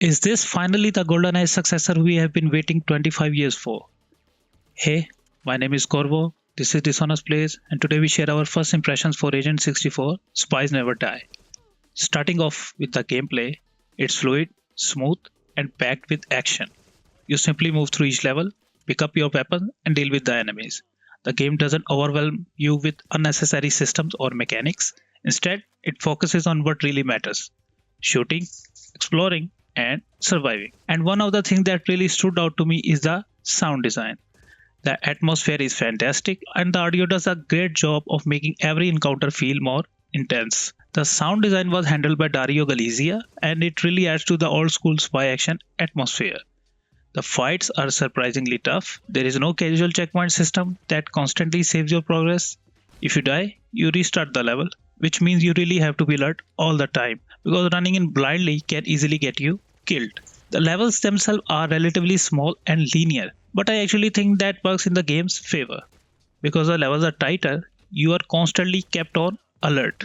Is this finally the GoldenEye successor we have been waiting 25 years for? Hey, my name is Corvo, this is Dishonest Plays, and today we share our first impressions for Agent 64 Spies Never Die. Starting off with the gameplay, it's fluid, smooth, and packed with action. You simply move through each level, pick up your weapon, and deal with the enemies. The game doesn't overwhelm you with unnecessary systems or mechanics. Instead, it focuses on what really matters: shooting, exploring, and surviving. And one of the things that really stood out to me is the sound design. The atmosphere is fantastic, and the audio does a great job of making every encounter feel more intense. The sound design was handled by Dario Galizia, and it really adds to the old school spy action atmosphere. The fights are surprisingly tough. There is no casual checkpoint system that constantly saves your progress. If you die, you restart the level, which means you really have to be alert all the time because running in blindly can easily get you killed. The levels themselves are relatively small and linear, but I actually think that works in the game's favor. Because the levels are tighter, you are constantly kept on alert.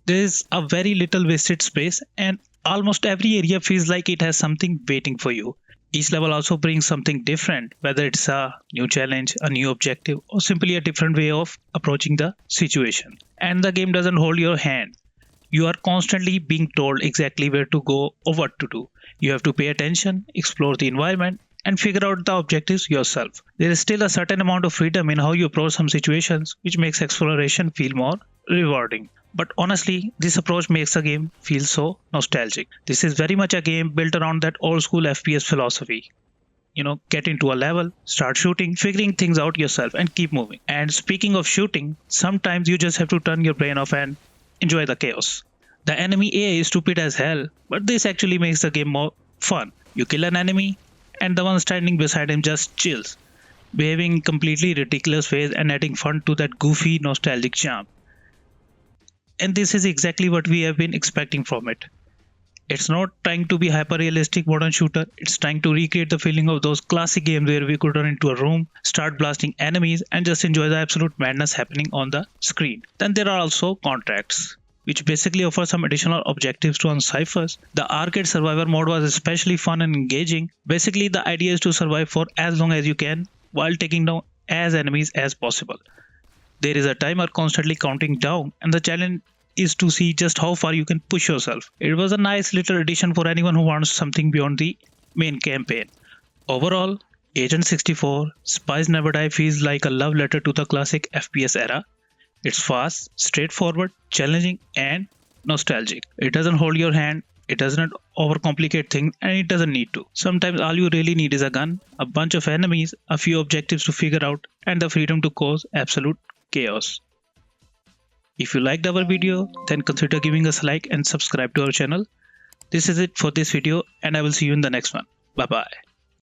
There is a very little wasted space, and almost every area feels like it has something waiting for you. Each level also brings something different, whether it's a new challenge, a new objective, or simply a different way of approaching the situation. And the game doesn't hold your hand. You are constantly being told exactly where to go or what to do. You have to pay attention, explore the environment, and figure out the objectives yourself. There is still a certain amount of freedom in how you approach some situations, which makes exploration feel more rewarding. But honestly, this approach makes the game feel so nostalgic. This is very much a game built around that old school FPS philosophy. Get into a level, start shooting, figuring things out yourself, and keep moving. And speaking of shooting, sometimes you just have to turn your brain off and enjoy the chaos. The enemy AI is stupid as hell, but this actually makes the game more fun. You kill an enemy, and the one standing beside him just chills, behaving in completely ridiculous ways and adding fun to that goofy, nostalgic charm. And this is exactly what we have been expecting from it. It's not trying to be hyper realistic modern shooter, it's trying to recreate the feeling of those classic games where we could run into a room, start blasting enemies, and just enjoy the absolute madness happening on the screen. Then there are also contracts, which basically offer some additional objectives to earn ciphers. The arcade survivor mode was especially fun and engaging. Basically, the idea is to survive for as long as you can while taking down as enemies as possible. There is a timer constantly counting down, and the challenge is to see just how far you can push yourself. It was a nice little addition for anyone who wants something beyond the main campaign. Overall, Agent 64 Spies Never Die feels like a love letter to the classic FPS era. It's fast, straightforward, challenging, and nostalgic. It doesn't hold your hand, it doesn't overcomplicate things, and it doesn't need to. Sometimes all you really need is a gun, a bunch of enemies, a few objectives to figure out, and the freedom to cause absolute chaos. If you liked our video, then consider giving us a like and subscribe to our channel. This is it for this video, and I will see you in the next one. Bye bye.